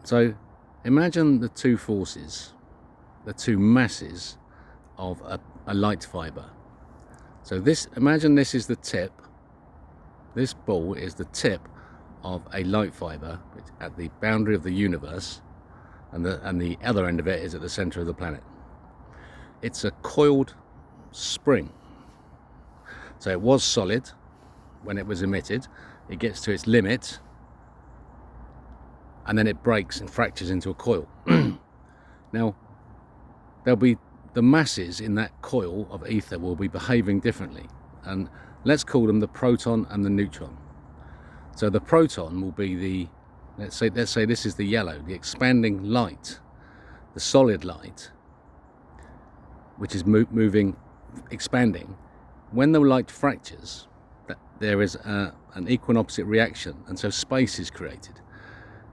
So imagine the two forces, the two masses of a light fibre. So imagine this is the tip, this ball is the tip of a light fibre at the boundary of the universe, and the other end of it is at the centre of the planet. It's a coiled spring. So it was solid when it was emitted, it gets to its limit, and then it breaks and fractures into a coil. Now, there'll be the masses in that coil of ether will be behaving differently, and let's call them the proton and the neutron. So the proton will be the, let's say this is the yellow, the expanding light, the solid light, which is moving, expanding. When the light fractures, there is an equal and opposite reaction, and so space is created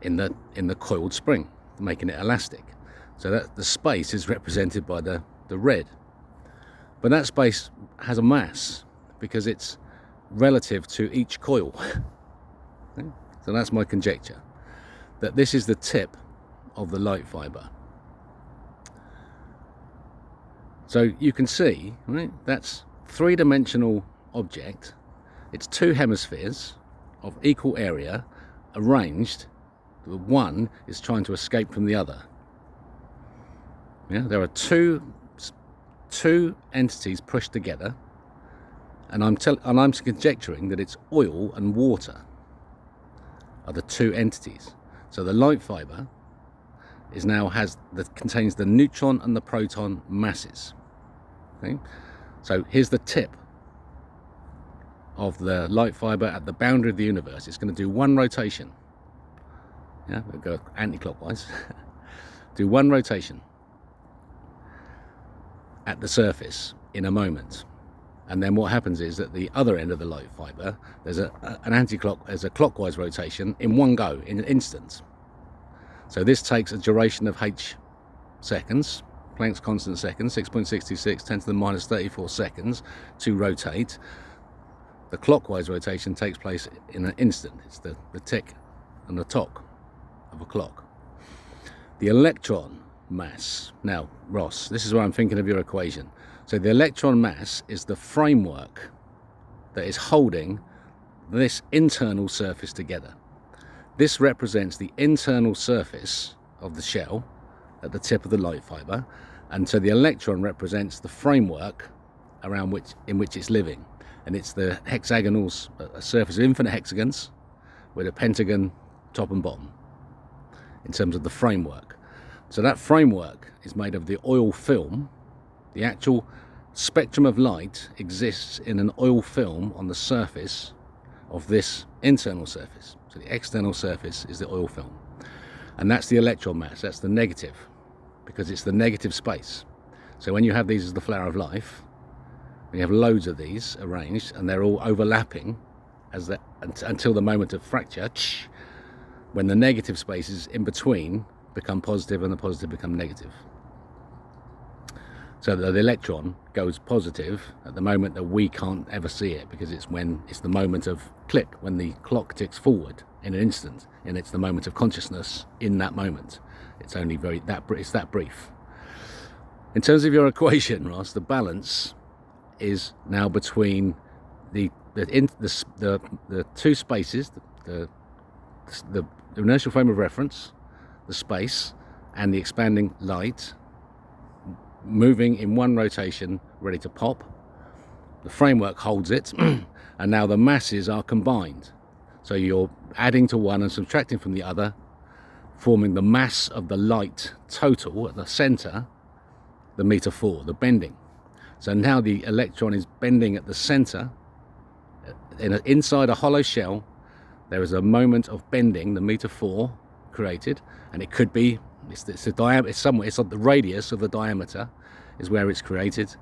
in the coiled spring, making it elastic. So that the space is represented by the red, but that space has a mass because it's relative to each coil. Okay? So that's my conjecture, that this is the tip of the light fibre. So you can see, right, that's three-dimensional object. It's two hemispheres of equal area arranged. The one is trying to escape from the other. Yeah, there are two entities pushed together, and I'm conjecturing that it's oil and water are the two entities. So the light fibre contains the neutron and the proton masses. Okay? So here's the tip of the light fibre at the boundary of the universe. It's going to do one rotation. Yeah, we'll go anti-clockwise. Do one rotation at the surface in a moment, and then what happens is that the other end of the light fibre, there's a clockwise rotation in one go, in an instant. So this takes a duration of h seconds, Planck's constant seconds, 6.626 10 to the minus 34 seconds to rotate. The clockwise rotation takes place in an instant. It's the tick and the tock of a clock. The electron mass, now Ross, this is where I'm thinking of your equation. So the electron mass is the framework that is holding this internal surface together. This represents the internal surface of the shell at the tip of the light fibre, and so the electron represents the framework in which it's living, and it's the hexagonals, a surface of infinite hexagons with a pentagon top and bottom in terms of the framework. So that framework is made of the oil film. The actual spectrum of light exists in an oil film on the surface of this internal surface. So the external surface is the oil film, and that's the electron mass. That's the negative, because it's the negative space. So when you have these as the flower of life, you have loads of these arranged, and they're all overlapping until the moment of fracture, when the negative spaces in between become positive and the positive become negative. So that the electron goes positive at the moment that we can't ever see it, because it's the moment of click, when the clock ticks forward in an instant, and it's the moment of consciousness in that moment. It's only it's that brief. In terms of your equation, Ross, the balance is now between the two spaces, the inertial frame of reference, the space, and the expanding light, moving in one rotation, ready to pop. The framework holds it, and now the masses are combined. So you're adding to one and subtracting from the other, forming the mass of the light total at the center, the meter 4, the bending. So now the electron is bending at the center. Inside a hollow shell, there is a moment of bending, the meter 4 created, and it could be, it's the diameter, it's somewhere, it's on the radius of the diameter is where it's created,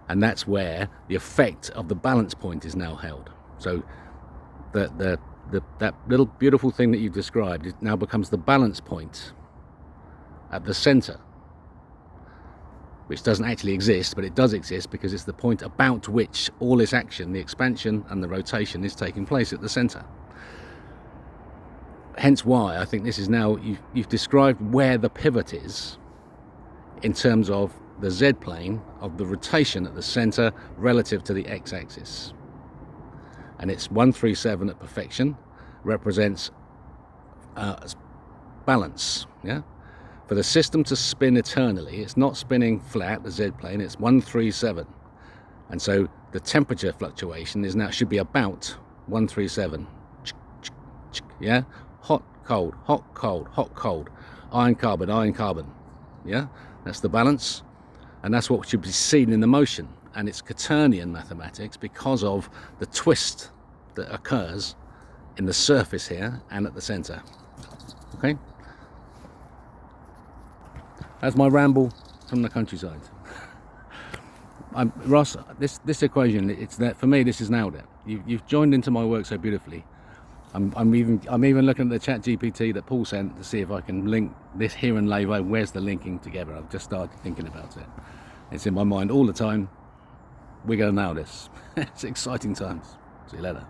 and that's where the effect of the balance point is now held. So that little beautiful thing that you've described, it now becomes the balance point at the center, which doesn't actually exist, but it does exist because it's the point about which all this action, the expansion and the rotation, is taking place at the center. hence why I think this is now, you've described where the pivot is in terms of the z-plane of the rotation at the center relative to the x-axis, and it's 137 at perfection, represents balance. Yeah, for the system to spin eternally, it's not spinning flat, the z-plane, it's 137, and so the temperature fluctuation is now, should be about 137. Yeah, hot cold, hot cold, hot cold, iron carbon, iron carbon. Yeah, that's the balance, and that's what should be seen in the motion. And it's Quaternion mathematics because of the twist that occurs in the surface here and at the center. Okay, that's my ramble from the countryside. Ross, this equation, it's that for me. This is nailed it. You've joined into my work so beautifully. I'm even looking at the chat GPT that Paul sent to see if I can link this here and later. Where's the linking together? I've just started thinking about it. It's in my mind all the time. We're going to nail this. It's exciting times. See you later.